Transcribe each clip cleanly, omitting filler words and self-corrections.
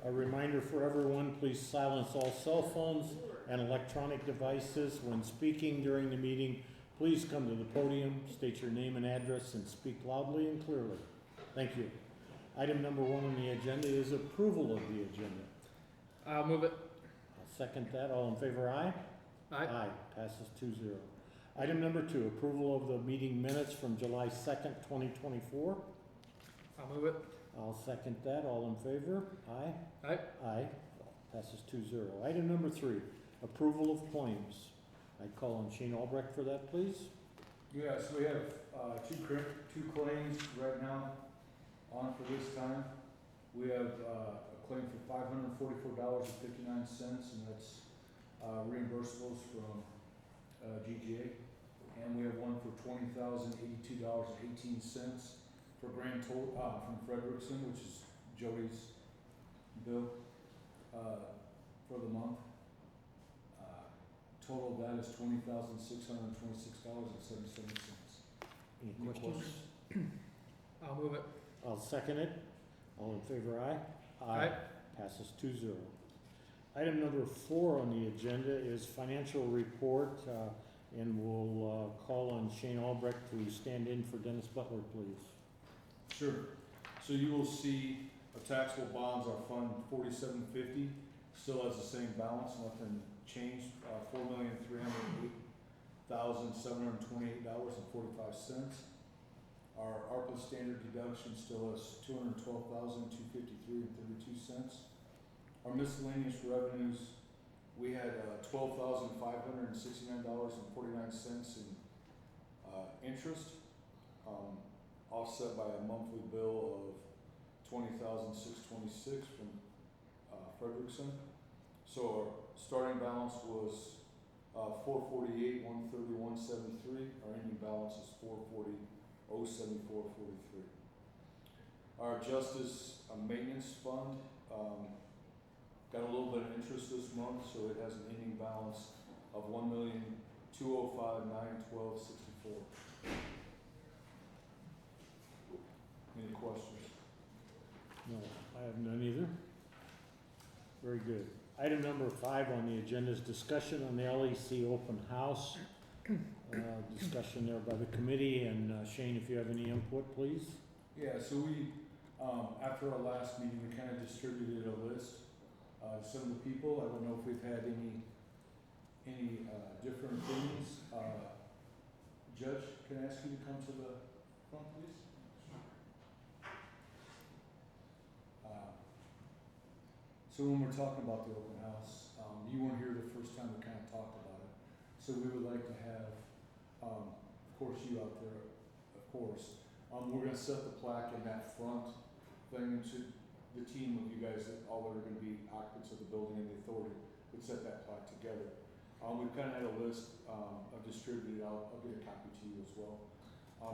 A reminder for everyone, please silence all cell phones and electronic devices when speaking during the meeting. Please come to the podium, state your name and address, and speak loudly and clearly. Thank you. Item number 1 on the agenda is approval of the agenda. I'll move it. I'll second that. All in favor, aye? Aye. Aye. Passes 2-0. Item number 2, approval of the meeting minutes from July 2nd, 2024. I'll move it. I'll second that. All in favor? Aye? Aye. Aye. Passes 2-0. Item number 3, approval of claims. I call on Shane Albrecht for that, please. Yeah, so we have two claims right now on for this time. We have a claim for $544.59, and that's reimbursables from GGA. And we have one for $20,082.18 for grand total from Frederickson, which is Jody's bill for the month. Total of that is $20,626.77. Any questions? I'll move it. I'll second it. All in favor, aye? Aye. Passes 2-0. Item number 4 on the agenda is financial report, and we'll call on Shane Albrecht to stand in for Dennis Butler, please. Sure. So you will see taxable bonds, our fund 4750, still has the same balance, nothing changed, $4,308,728.45. Our ARPA standard deduction still has $212,253.32. Our miscellaneous revenues, we had $12,569.49 in interest, offset by a monthly bill of $20,626 from Frederickson. So our starting balance was $448,131.73. Our ending balance is $440,074.43. Our justice maintenance fund got a little bit of interest this month, so it has an ending balance of $1,205,912.64. Any questions? No, I have none either. Very good. Item number 5 on the agenda is discussion on the LEC open house. Discussion there by the committee, and Shane, if you have any input, please. Yeah, so we, after our last meeting, we kind of distributed a list to some of the people. I don't know if we've had any different opinions. Judge, can I ask you to come to the front, please? So when we're talking about the open house, you weren't here the first time we kind of talked about it. So we would like to have, of course, you out there, of course. We're going to set the plaque in that front thing to the team of you guys that all are going to be occupants of the building and the authority would set that plaque together. We've kind of had a list of distributed out. I'll get a copy to you as well.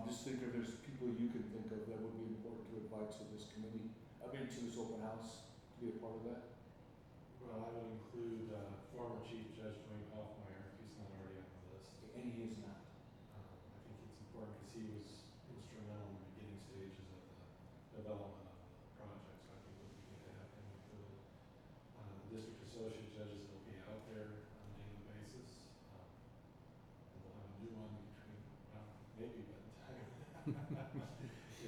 Just think if there's people you can think of that would be important to invite to this committee, to this open house, to be a part of that. Well, I would include former Chief Judge Dwayne Hoffmeyer, if he's not already on the list. And he is not. I think it's important because he was instrumental in the beginning stages of the development of the project, so I think it would be good to have him included. District associate judges will be out there on a daily basis. And we'll have a new one between, well, maybe by the time it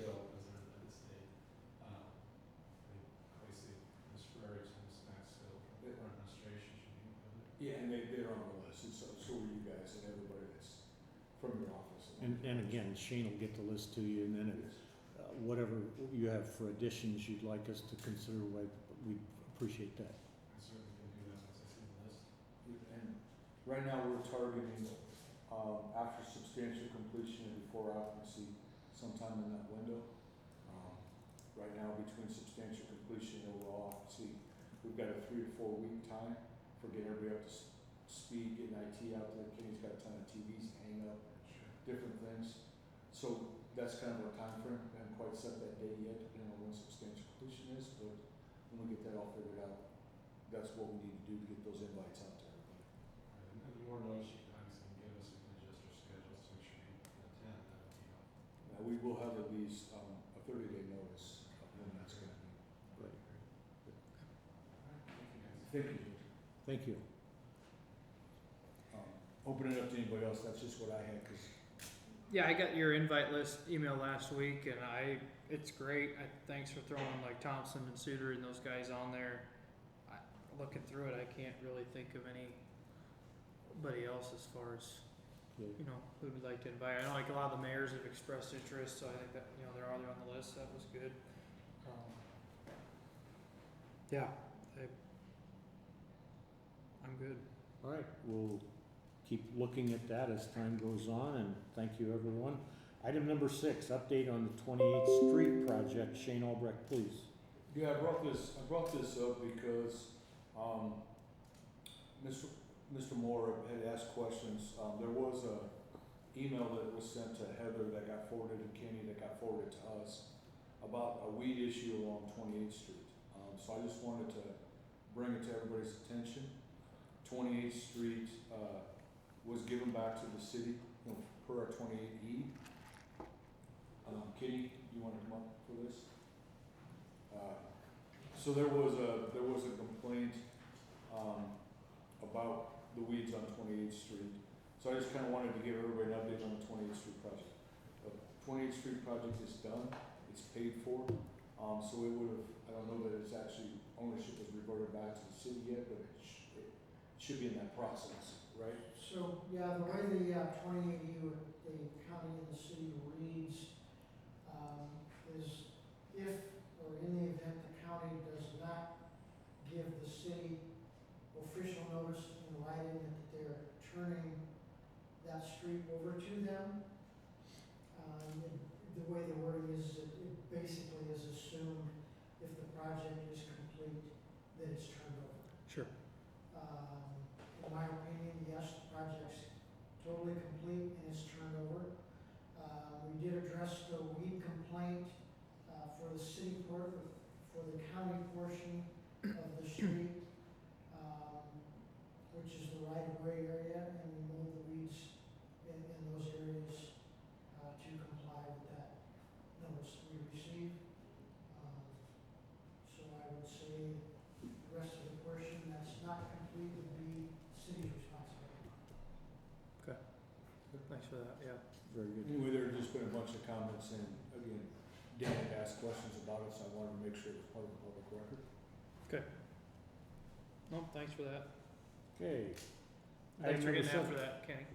opens in the state. I think obviously Ms. Frerichs and Ms. Maxfield from the administration should be included. Yeah, and they're on the list, and so are you guys and everybody that's from your office. And again, Shane will get the list to you, and then whatever you have for additions you'd like us to consider, we'd appreciate that. I certainly can do that once I see the list. And right now, we're targeting after substantial completion and before occupancy, sometime in that window. Right now, between substantial completion and overall occupancy, we've got a 3 to 4 week time for getting everybody up to speed, getting IT out there. Kenny's got a ton of TVs hanging up, different things. So that's kind of our time frame. We haven't quite set that date yet, depending on when substantial completion is, but when we get that all figured out, that's what we need to do to get those invites out to everybody. And the more notice you can obviously give us, we can adjust our schedules to make sure you can attend. That would be helpful. Now, we will have at least a 30-day notice of when that's going to be. Right. Thank you. Thank you. Open it up to anybody else, that's just what I had, cause Yeah, I got your invite list email last week, and it's great. Thanks for throwing like Thompson and Suter and those guys on there. Looking through it, I can't really think of anybody else as far as, you know, who would like to invite. I know like a lot of the mayors have expressed interest, so I think that, you know, they're already on the list, that was good. Yeah, I'm good. All right, we'll keep looking at that as time goes on, and thank you, everyone. Item number 6, update on the 28th Street project. Shane Albrecht, please. yeah, I brought this up because, Mr. Moore had asked questions. There was a email that was sent to Heather that got forwarded to Kenny, that got forwarded to us about a weed issue along 28th Street. So I just wanted to bring it to everybody's attention. 28th Street, was given back to the city, you know, per our 28E. Kitty, you wanna come up for this? So there was a complaint, about the weeds on 28th Street. So I just kinda wanted to give everybody an update on the 28th Street project. The 28th Street project is done, it's paid for, so it would've, I don't know that it's actually, ownership was reverted back to the city yet, but it should be in that process, right? So, yeah, the way the 28U, the county and the city reads, is if, or in the event the county does not give the city official notice in writing that they're turning that street over to them, the way the wording is, it basically is assumed if the project is complete, that it's turned over. Sure. In my opinion, yes, the project's totally complete and it's turned over. We did address the weed complaint, for the city for the county portion of the street, which is the right-of-way area, and we mowed the weeds in those areas, to comply with that notice we received. So I would say the rest of the portion that's not complete would be city's responsibility. Thanks for that, yeah. Very good. Anyway, there have just been a bunch of comments, and again, Dan had asked questions about it, so I wanted to make sure it was part of the public record. No, thanks for that. Okay. Thanks for getting 7. after that, Kenny.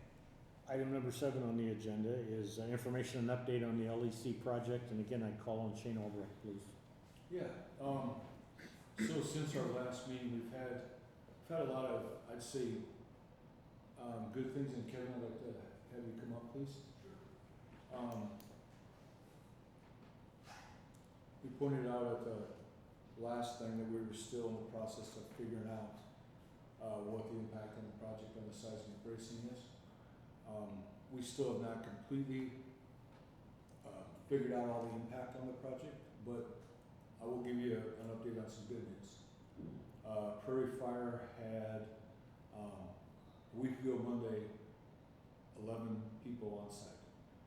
Item number 7 on the agenda is information and update on the LEC project, and again, I call on Shane Albrecht, please. Yeah, so since our last meeting, we've had a lot of, I'd say, good things, and Kevin, I'd like to have you come up, please. We pointed out at the last thing that we were still in the process of figuring out, what the impact on the project on the seismic bracing is. We still have not completely, figured out all the impact on the project, but I will give you an update on some good news. Prairie Fire had, a week ago Monday, 11 people on site.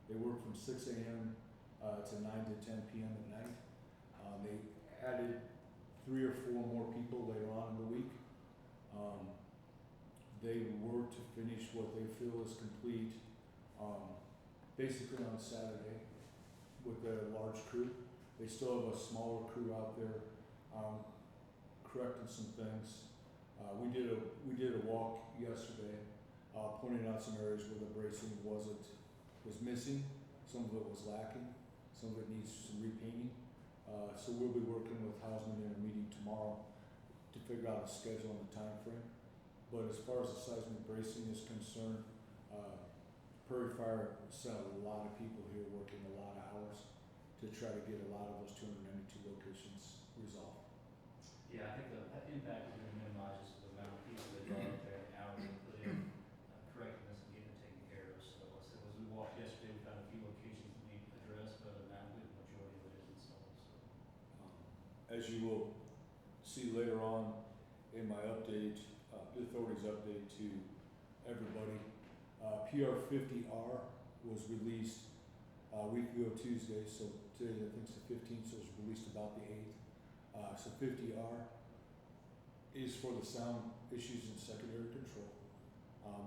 They worked from 6 a.m. To 9 to 10 p.m. at night. They added 3 or 4 more people later on in the week. They worked to finish what they feel is complete, basically on Saturday with their large crew. They still have a smaller crew out there, correcting some things. We did a walk yesterday, pointing out some areas where the bracing was missing. Some of it was lacking. Some of it needs some repainting. So we'll be working with Hausman in a meeting tomorrow to figure out a schedule and a time frame. But as far as the seismic bracing is concerned, Prairie Fire sent a lot of people here working a lot of hours to try to get a lot of those 292 locations resolved. Yeah, I think the impact is going to minimize just the amount of people that go out there and the hours they put in, correcting this and getting it taken care of. So as we walked yesterday, we found a few locations that need addressed, but other than that, the majority of it is installed. So. As you will see later on in my update, the authority's update to everybody, PR 50R was released a week ago Tuesday, so today I think it's the 15th, so it was released about the 8th. So 50R is for the sound issues in secondary control.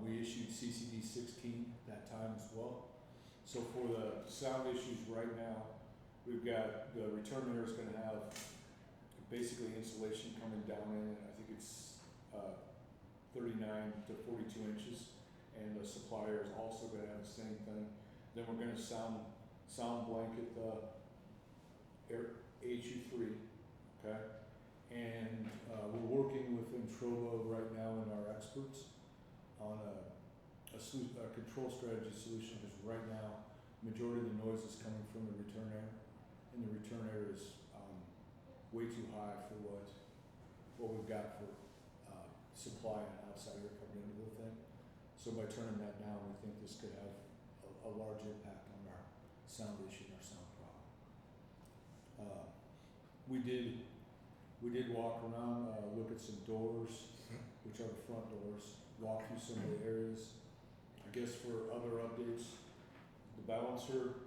We issued CCD 16 that time as well. So for the sound issues right now, we've got the return air is going to have basically insulation coming down in it. I think it's 39 to 42 inches, and the supplier is also going to have the same thing. Then we're going to sound blanket the air HU3, okay? And we're working with Introva right now and our experts on a control strategy solution, because right now, majority of the noise is coming from the return air, and the return air is way too high for what we've got for supply and outside air coming into the thing. So by turning that down, we think this could have a large impact on our sound issue and our sound problem. We did walk around, look at some doors, which are the front doors, walk through some of the areas. I guess for other updates, the balancer,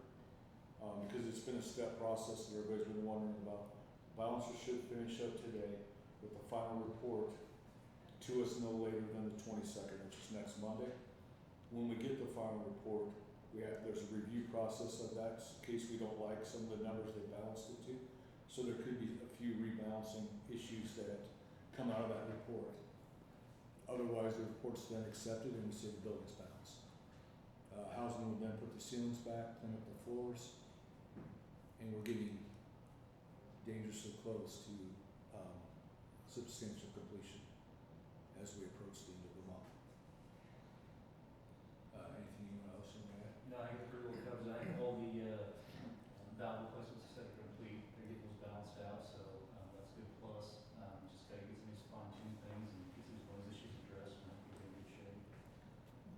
because it's been a step process that everybody's been wondering about, balancer should finish up today with the final report to us no later than the 22nd, which is next Monday. When we get the final report, there's a review process of that in case we don't like some of the numbers they balanced it to. So there could be a few rebalancing issues that come out of that report. Otherwise, the report's then accepted and we say the building's balanced. Housing will then put the ceilings back, clean up the floors, and we're getting dangerously close to substantial completion as we approach the end of the month. Anything else you want to add? No, I think it pretty well covers it. I think all the valve replacements are complete. They're getting those balanced out, so that's a good plus. Just gotta get some of these fine-tune things and get some of those issues addressed, and I think we're in good shape.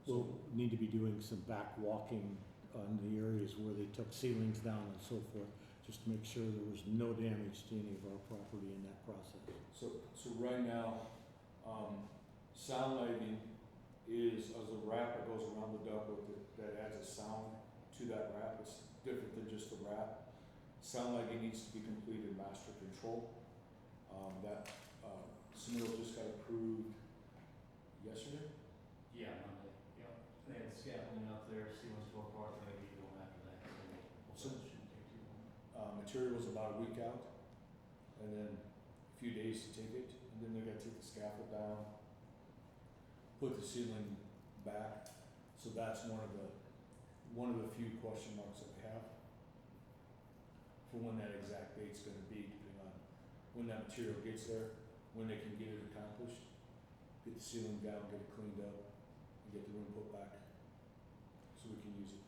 We'll need to be doing some back walking on the areas where they took ceilings down and so forth, just to make sure there was no damage to any of our property in that process. So right now, sound lighting is as a wrap that goes around the ductwork that adds a sound to that wrap. It's different than just the wrap. Sound lighting needs to be completed master control. That submittal just got approved yesterday. Yeah, Monday, yeah. They had scaffolding up there, ceilings fell apart, they're ready to go after that, so So- that shouldn't take too long. Material was about a week out, and then a few days to take it, and then they got to take the scaffold down, put the ceiling back. So that's one of the few question marks that we have for when that exact date's going to be, depending on when that material gets there, when they can get it accomplished, get the ceiling down, get it cleaned up, and get the room put back so we can use it.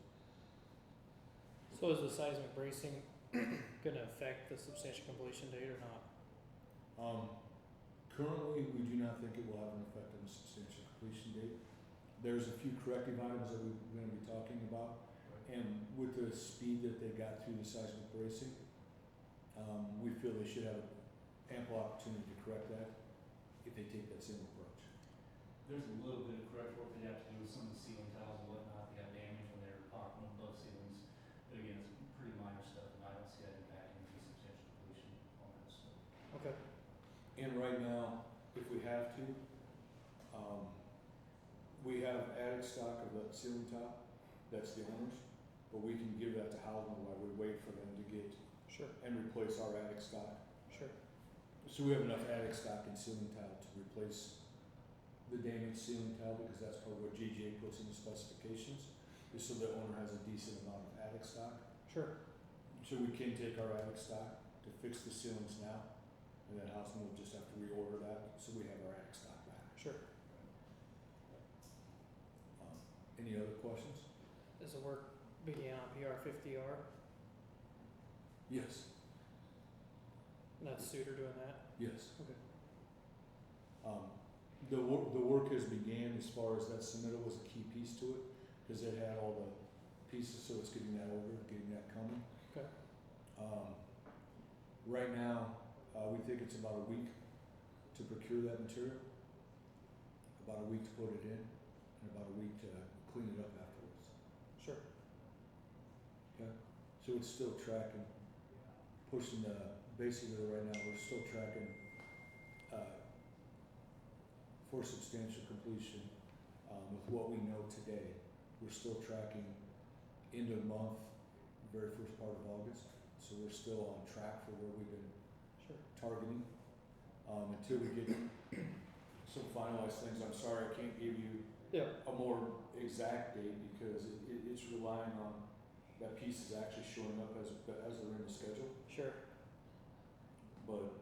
So is the seismic bracing gonna affect the substantial completion date or not? Currently, we do not think it will have an effect on the substantial completion date. There's a few corrective items that we're going to be talking about, and with the speed that they got through the seismic bracing, we feel they should have ample opportunity to correct that if they take that same approach. There's a little bit of correct work they have to do with some of the ceiling tiles and whatnot, they got damage when they were popping above ceilings, but again, it's pretty minor stuff, and I don't see that impacting the substantial completion on that stuff. Okay. And right now, if we have to, we have attic stock of that ceiling top, that's the owner's, but we can give that to housing while we wait for them to get Sure. and replace our attic stock. Sure. So we have enough attic stock and ceiling tile to replace the damaged ceiling tile, because that's part of what GGA puts in the specifications, is so the owner has a decent amount of attic stock. Sure. So we can take our attic stock to fix the ceilings now, and then housing will just have to reorder that, so we have our attic stock back. Sure. Any other questions? Does the work begin on PR 50R? Yes, And that's Suter doing that? yes. Okay. The work has began as far as that submittal was a key piece to it, because it had all the pieces, so it's getting that ordered, getting that coming. Okay. Right now, we think it's about a week to procure that material, about a week to put it in, and about a week to clean it up afterwards. Sure. Okay, so it's still tracking, pushing basically right now, we're still tracking, for substantial completion, with what we know today. We're still tracking end of month, very first part of August, so we're still on track for where we've been Sure. targeting. Until we get some finalized things, I'm sorry, I can't give you Yep. a more exact date because it's relying on that piece is actually showing up as they're in the schedule. Sure. But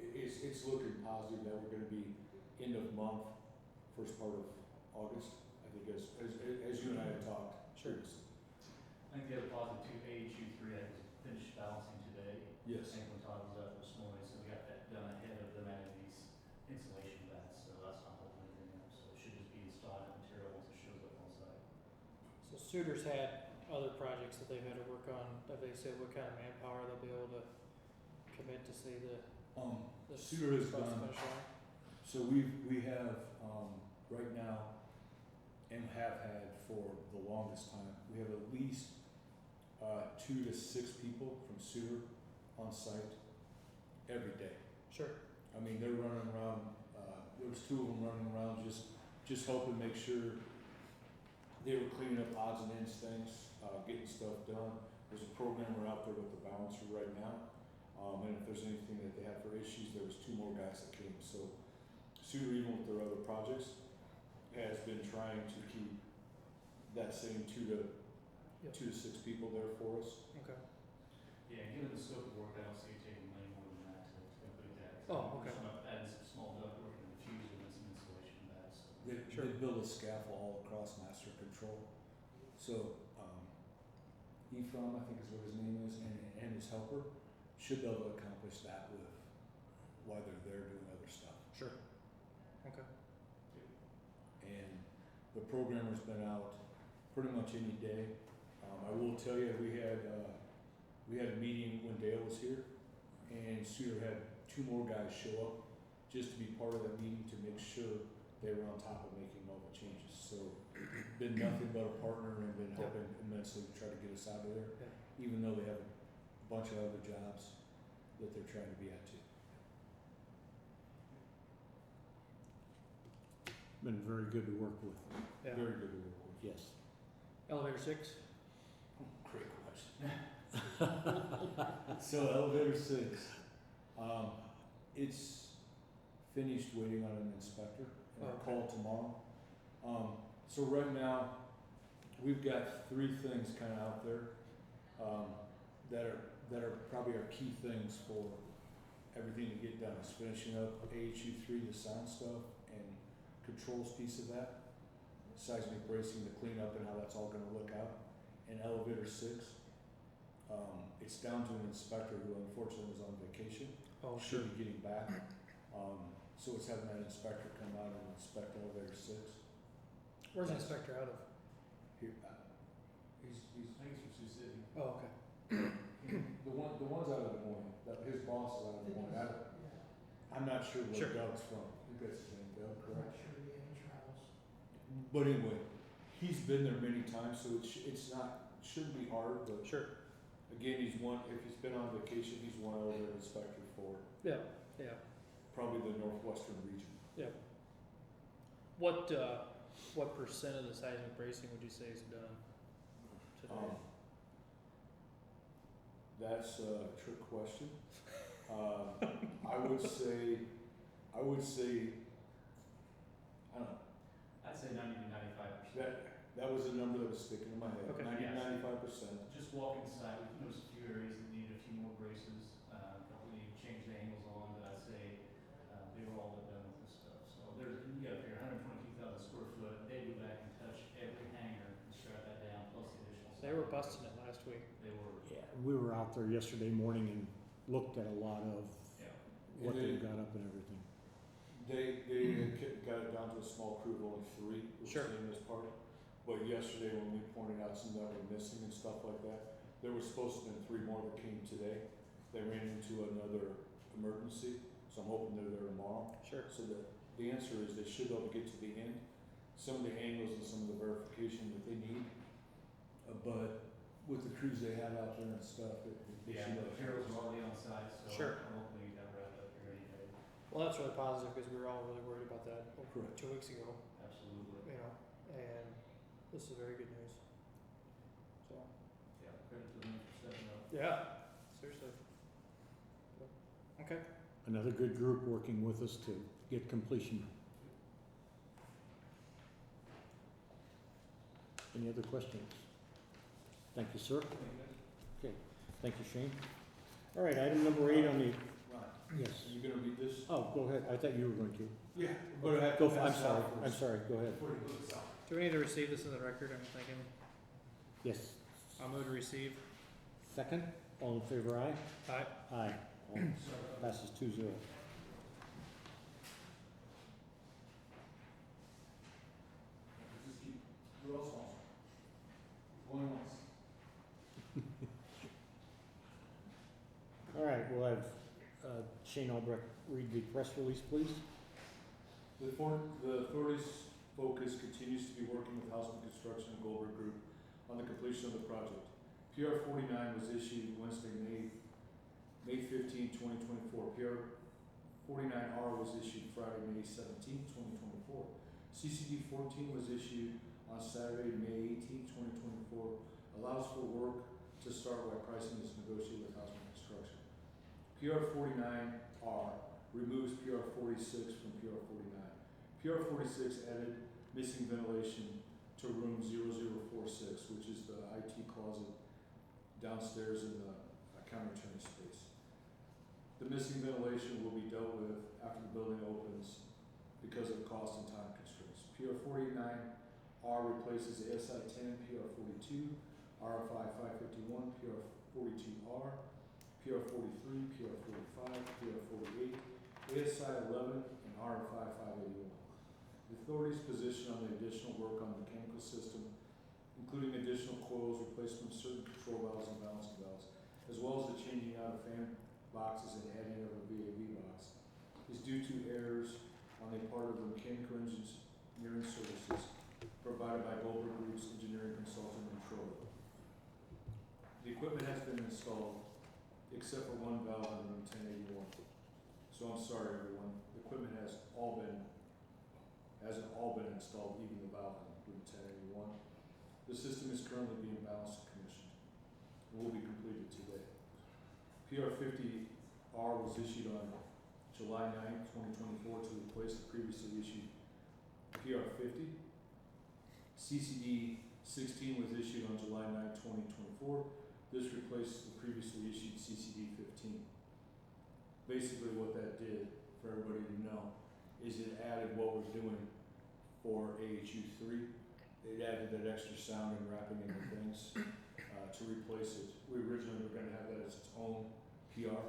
it's looking positive that we're gonna be end of month, first part of August, I think as you and I had talked. Sure. previously. I think the other positive too, AHU3, I was finished balancing today. Yes. And when Todd was up this morning, so we got that done ahead of them adding these insulation vats, so that's not holding anything up. So it should just be installed material once it shows up on site. So Suiters had other projects that they've had to work on. Have they said what kind of manpower they'll be able to commit to see the Suter has start to done, finish line? so we have, right now, and have had for the longest time, we have at least 2 to 6 people from Suter on site every day. Sure. I mean, they're running around, there was 2 of them running around just helping make sure they were cleaning up odds and ends things, getting stuff done. There's a programmer out there with the balancer right now, and if there's anything that they have for issues, there was 2 more guys that came. So Suter, even with their other projects, has been trying to keep that same 2 to 6 people there for us. Okay. Yeah, given the scope of work, I don't see it taking money more than that to complete that. Oh, okay. We're just adding some small duct work and a fuse and some insulation vats, so. They built a scaffold all across master control. So, Ephraim, I think is what his name is, and his helper should be able to accomplish that with while they're there doing other stuff. Sure. Okay. And the programmer's been out pretty much any day. I will tell you, we had a meeting when Dale was here, and Suter had 2 more guys show up just to be part of that meeting to make sure they were on top of making all the changes. So, been nothing but a partner and been helping immensely to try to get us out of there, even though they have a bunch of other jobs that they're trying to be at too. Been very good to work with, Yeah. Very good to work with. yes. Elevator 6? Great question. So elevator 6, it's finished waiting on an inspector and a Okay. call tomorrow. So right now, we've got 3 things kind of out there, that are probably our key things for everything to get done. It's finishing up AHU3, the sound stuff, and controls piece of that, seismic bracing, the cleanup and how that's all gonna look out. And elevator 6, it's down to an inspector who unfortunately was on vacation, Oh, should be getting back. So it's having that inspector come out and inspect elevator 6. Where's the inspector out of? Here, I think it's from Sioux City. Oh, okay. the one's out of Des Moines, his boss is out of Des Moines. I'm not sure where Sure. Doug's from. I think that's his name, Doug, I'm not correct? sure he travels. But anyway, he's been there many times, so it's not, shouldn't be hard, but Sure. again, if he's been on vacation, he's one elevator inspector for Yeah. Yeah. probably the northwestern region. Yeah. What percent of the seismic bracing would you say is done today? That's a trick question. I would say, I don't know, I'd say 90 to 95%. that was a number that was sticking in my head, Okay. 95%. Just walking the site, we've noticed a few areas that needed a few more braces, a couple need to change the angles on, but I'd say, they were all but done with this stuff. So there's, you got here 122,000 square foot, they go back and touch every hanger and strap that down, plus the additional. They were busting it last week. They were, Yeah, we were out there yesterday morning and looked at a lot of yeah. what And they've they- got up and everything. They got it down to a small crew of only 3, which Sure. was in this part. But yesterday, when we pointed out some that were missing and stuff like that, there was supposed to have been 3 more that came today. They ran into another emergency, so I'm hoping they're there tomorrow. Sure. So the answer is they should be able to get to the end, some of the angles and some of the verification that they need. But with the crews they have out there and stuff, they Yeah, should the be able to. materials are already on site, so Sure. I'm hoping we got wrapped up here any day. Well, that's really positive because we were all really worried about that Correct. 2 weeks ago, Absolutely. you know, and this is very good news. So, Yeah, credit to them for stepping up. yeah, seriously. Okay. Another good group working with us to get completion. Any other questions? Thank you, sir. Okay, thank you, Shane. All right, item number 8 on the, Ron, yes. are you gonna read this? Oh, go ahead. I thought you were going to. Yeah. But I have Go, to I'm pass it sorry, out I'm first sorry, go ahead. Before you put this out. Do we need to receive this in the record, I'm thinking? Yes. I'll move to receive. Second, all in favor, aye? Aye. Aye. All passes 2-0. Just keep, who else wants? Going once. All right, we'll have Shane Albrecht read the press release, please. The authority's focus continues to be working with Houseman Construction and Goldberg Group on the completion of the project. PR 49 was issued Wednesday, May 15, 2024. PR 49R was issued Friday, May 17, 2024. CCD 14 was issued on Saturday, May 18, 2024. Allows for work to start while pricing is negotiated with Houseman Construction. PR 49R removes PR 46 from PR 49. PR 46 added missing ventilation to room 0046, which is the IT closet downstairs in the county attorney space. The missing ventilation will be dealt with after the building opens because of cost and time constraints. PR 49R replaces ASI 10, PR 42, RFI 551, PR 42R, PR 43, PR 45, PR 48, ASI 11, and RFI 581. The authority's position on the additional work on the mechanical system, including additional coils, replacement of certain control valves and balancing valves, as well as the changing out of fan boxes and adding of a VAV box, is due to errors on the part of the mechanical engineering services provided by Goldberg Group's engineering consultant and Troller. The equipment has been installed, except for one valve in room 1081. So I'm sorry, everyone. The equipment hasn't all been installed, even the valve in room 1081. The system is currently being balanced and commissioned and will be completed today. PR 50R was issued on July 9, 2024 to replace the previously issued PR 50. CCD 16 was issued on July 9, 2024. This replaced the previously issued CCD 15. Basically what that did, for everybody to know, is it added what we're doing for AHU 3. It added that extra sound and wrapping into things to replace it. We originally were going to have that as its own PR,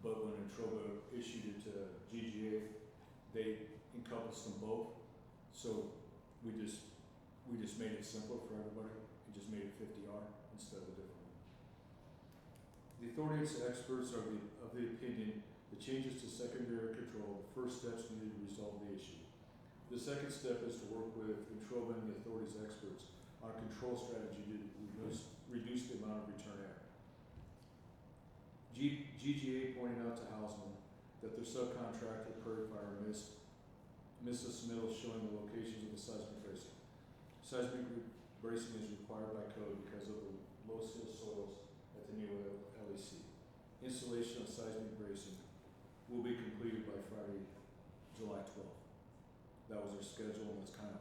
but when Introba issued it to GGA, they encompassed them both. So we just made it simpler for everybody and just made it 50R instead of a different one. The authority and experts are of the opinion that changes to secondary control, the first steps needed to resolve the issue. The second step is to work with Introba and the authority's experts on a control strategy to reduce the amount of return error. GGA pointed out to Houseman that their subcontractor, Prairie Fire, missed a submittal showing the locations of the seismic bracing. Seismic bracing is required by code because of the low sill soils at the new LEC. Installation of seismic bracing will be completed by Friday, July 12th. That was their schedule, and that's kind of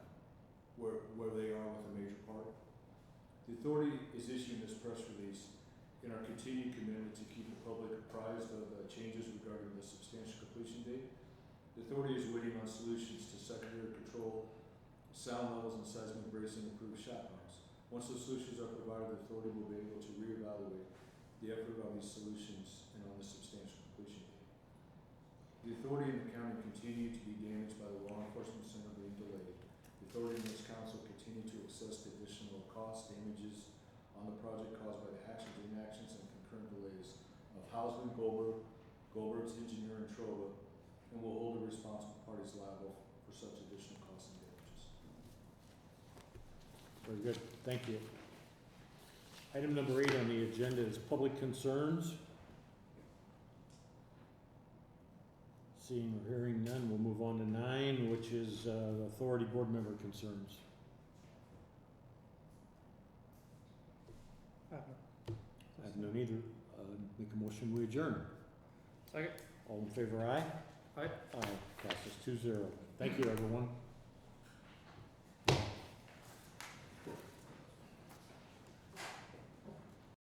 where they are with a major part. The authority is issuing this press release in our continued commitment to keep the public apprised of the changes regarding the substantial completion date. The authority is waiting on solutions to secondary control, sound levels, and seismic bracing improved shot bounds. Once those solutions are provided, the authority will be able to reevaluate the effort on these solutions and on the substantial completion date. The authority and the county continue to be damaged by the law enforcement center being delayed. The authority and its council continue to assess the additional cost damages on the project caused by the actions, inactions, and concurrent delays of Houseman, Goldberg's engineer, and Troba, and will hold the responsible parties liable for such additional costs and damages. Very good, thank you. Item number 8 on the agenda is public concerns. Seeing or hearing none, we'll move on to 9, which is authority board member concerns. I have none either. Make a motion, we adjourn. Second. All in favor, aye? Aye. Aye, passes 2-0. Thank you, everyone.